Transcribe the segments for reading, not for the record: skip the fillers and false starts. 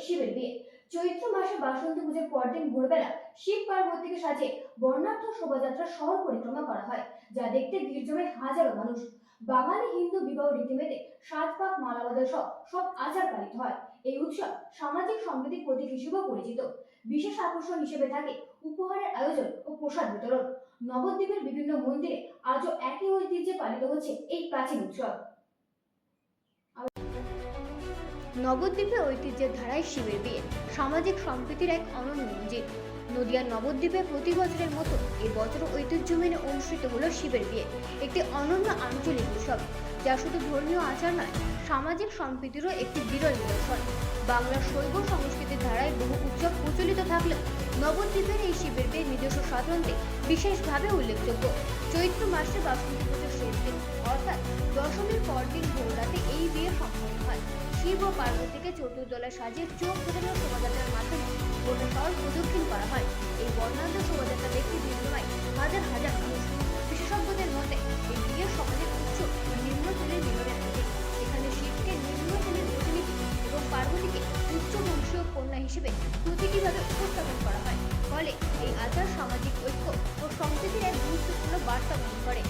শিবের বিয়ে। চৈত্র মাসে বাসন্তী পুজোর পরদিন ভোরবেলা শিব পার্বতীকে সাজিয়ে বর্ণাঢ্য শোভাযাত্রা শহর পরিক্রমা করা হয়, যা দেখতে ভিড় জমে হাজারো মানুষ। বাঙালি হিন্দু বিবাহ রীতিমেতে সাত পাক মালা বদল সহ সব আচার পালিত হয়। এই উৎসব সামাজিক সম্প্রীতির প্রতীক হিসেবেও পরিচিত। বিশেষ আকর্ষণ হিসেবে থাকে উপহারের আয়োজন ও প্রসাদ বিতরণ। নবদ্বীপের বিভিন্ন মন্দিরে আজও একই ঐতিহ্যে পালিত হচ্ছে এই প্রাচীন উৎসব। নবদ্বীপে ঐতিহ্যের ধারায় শিবের বিয়ে সামাজিক সম্প্রীতির এক অনন্য মঞ্জিল। নদিয়ার নবদ্বীপে প্রতি বছরের মতো এই বছর ঐতিহ্য মেনে অনুষ্ঠিত হলো শিবের বিয়ে, একটি অনন্য আঞ্চলিক উৎসব যা শুধু ধর্মীয় আচার নয়, সামাজিক সম্প্রীতিরও একটি বিরল নিদর্শন। বাংলার শৈব সংস্কৃতির ধারায় বহু উৎসব প্রচলিত থাকলেও নবদ্বীপের এই শিবের বিয়ে নিজস্ব স্বাতন্ত্র্যে বিশেষভাবে উল্লেখযোগ্য। চৈত্র মাসে বাসন্তী পুজোর শেষ দিন অর্থাৎ দশমীর পরদিন ভোর রাতে এই বিয়ে সম্পন্ন হয়। শিব ও পার্বতীকে চতুর্দলে সাজিয়ে চোখ বোঝানোর শোভাযাত্রার মাধ্যমে গোটা শহর প্রদক্ষিণ করা হয়। এই বর্ণাঢ্য শোভাযাত্রা দেখতে ভিড় জমায় হাজার হাজার মানুষ। বিশেষজ্ঞদের মতে এই বিয়ে সমাজের উচ্চ ও নিম্ন শ্রেণীর মিলনের প্রতীক। এখানে শিবকে নিম্ন শ্রেণীর প্রতিনিধি এবং পার্বতীকে উচ্চ বংশীয় কন্যা হিসেবে প্রতীকীভাবে উপস্থাপন করা হয়। ফলে এই আচার সামাজিক ঐক্য ও সম্প্রীতির এক গুরুত্বপূর্ণ বার্তা বহন করে।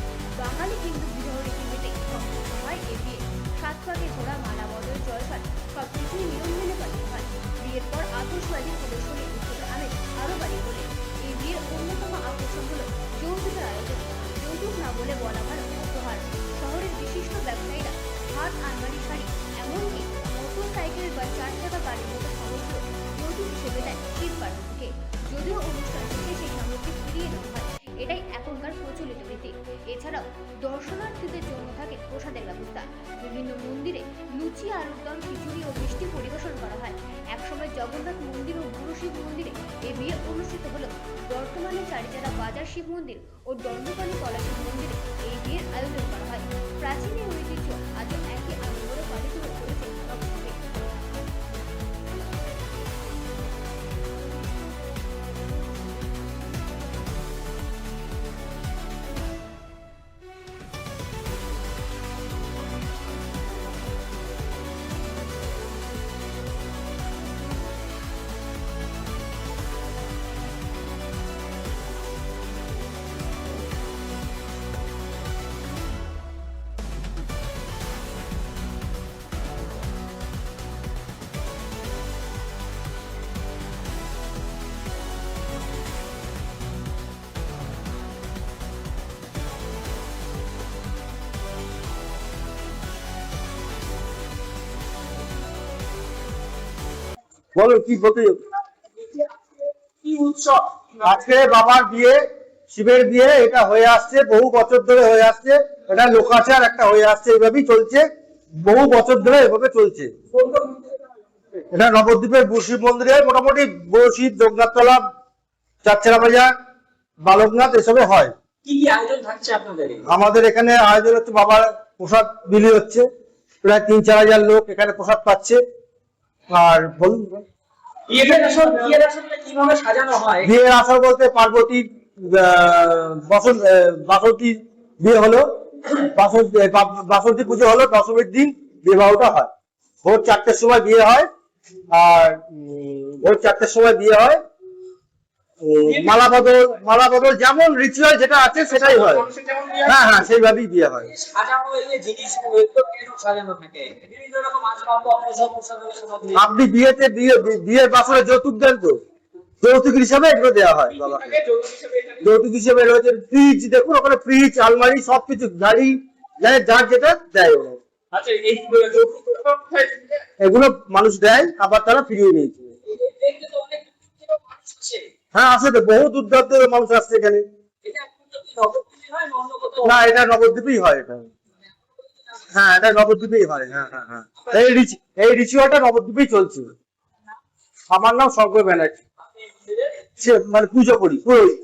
বাঙালি হিন্দু বিবাহ রীতিমতে সম্পন্ন হয় এই বিয়ে। সাত পাকে ঘোড়া, মালা বদল, জয়ফল সবকিছুই নিয়ম মেনে পালিত হয়। বিয়ের পর আতশবাজি প্রদর্শনী উৎসবের আমেজ আরো বাড়িয়ে তোলে। এই বিয়ের অন্যতম আকর্ষণ হল যৌতুকের আয়োজন। যৌতুক না বলে বলা হয় উপহার। শহরের বিশিষ্ট ব্যবসায়ীরা হাত, আলমারি, শাড়ি, এমনকি মোটর সাইকেল বা 4 চাকা গাড়ির মতো সামগ্রী যৌতুক হিসেবে দেয় শিব পার্বতীকে। যদিও অনুষ্ঠান শেষে সেই সামগ্রী ফিরিয়ে দেওয়া হয়, এটাই এখনকার প্রচলিত রীতি। এছাড়াও দর্শনার্থীদের জন্য থাকে প্রসাদের ব্যবস্থা। বিভিন্ন মন্দিরে লুচি, আলুর দম, খিচুড়ি ও মিষ্টি পরিবেশন করা হয়। একসময় জগন্নাথ মন্দির ও গুরু শিব মন্দিরে এই বিয়ে অনুষ্ঠিত হলেও বর্তমানে চারিচারা বাজার শিব মন্দির ও দণ্ডপানি কলা শিব মন্দিরে এই বিয়ের আয়োজন করা হয়। প্রাচীন এই ঐতিহ্য আজও একই আনন্দে পালিত হয়ে চলেছে নবদ্বীপে। বলো কি বলতে কি উৎসব? আজকে বাবার বিয়ে, শিবের বিয়ে, এটা হয়ে আসছে বহু বছর ধরে হয়ে আসছে। এটা লোকাচার একটা হয়ে আসছে, এইভাবেই চলছে বহু বছর ধরে, এভাবে চলছে। এটা নবদ্বীপের শিব মন্দিরে মোটামুটি বড়শিব, জগন্নাথতলা, চারচারা বাজার, বালকনাথ এসবে হয়। কি কি আয়োজন থাকছে আপনাদের? আমাদের এখানে আয়োজন হচ্ছে বাবার প্রসাদ বিলি হচ্ছে, প্রায় 3-4 হাজার লোক এখানে প্রসাদ পাচ্ছে। আর বলুন বিয়ের আসরটা কিভাবে সাজানো হয়? বিয়ের আসর বলতে পার্বতীর বাসন্তী বিয়ে হলো, বাসন্তী পুজো হলো, দশমীর দিন বিবাহটা হয়। ভোর 4টের সময় বিয়ে হয়। আর ভোর 4টের সময় বিয়ে হয়। মালা বদল যেমন রিচুয়াল যেটা আছে সেটাই হয়। হ্যাঁ হ্যাঁ, সেইভাবেই বিয়ে হয়। সাজানো এই যে জিনিসগুলো কেন সাজানো থাকে? বিভিন্ন রকম আসবাব, আপনি বিয়ের বাসরে যৌতুক দেন তো, যৌতুক হিসাবে এগুলো দেওয়া হয় বাবাকে। যৌতুক হিসেবে রয়েছে ফ্রিজ, দেখুন ওখানে ফ্রিজ, আলমারি, সবকিছু, গাড়ি, যার যেটা দেয়। আচ্ছা, এগুলো মানুষ দেয়, আবার তারা ফিরিয়ে নিয়েছে। হ্যাঁ, আসে তো, বহু দূর দূরান্ত মানুষ আসছে এখানে। না, এটা নবদ্বীপেই হয়। এটা হ্যাঁ, এটা নবদ্বীপেই হয়। হ্যাঁ হ্যাঁ হ্যাঁ, এই রিচুয়ালটা নবদ্বীপেই চলছে। আমার নাম শঙ্কর ব্যানার্জি, মানে পুজো করি পুরোহিত।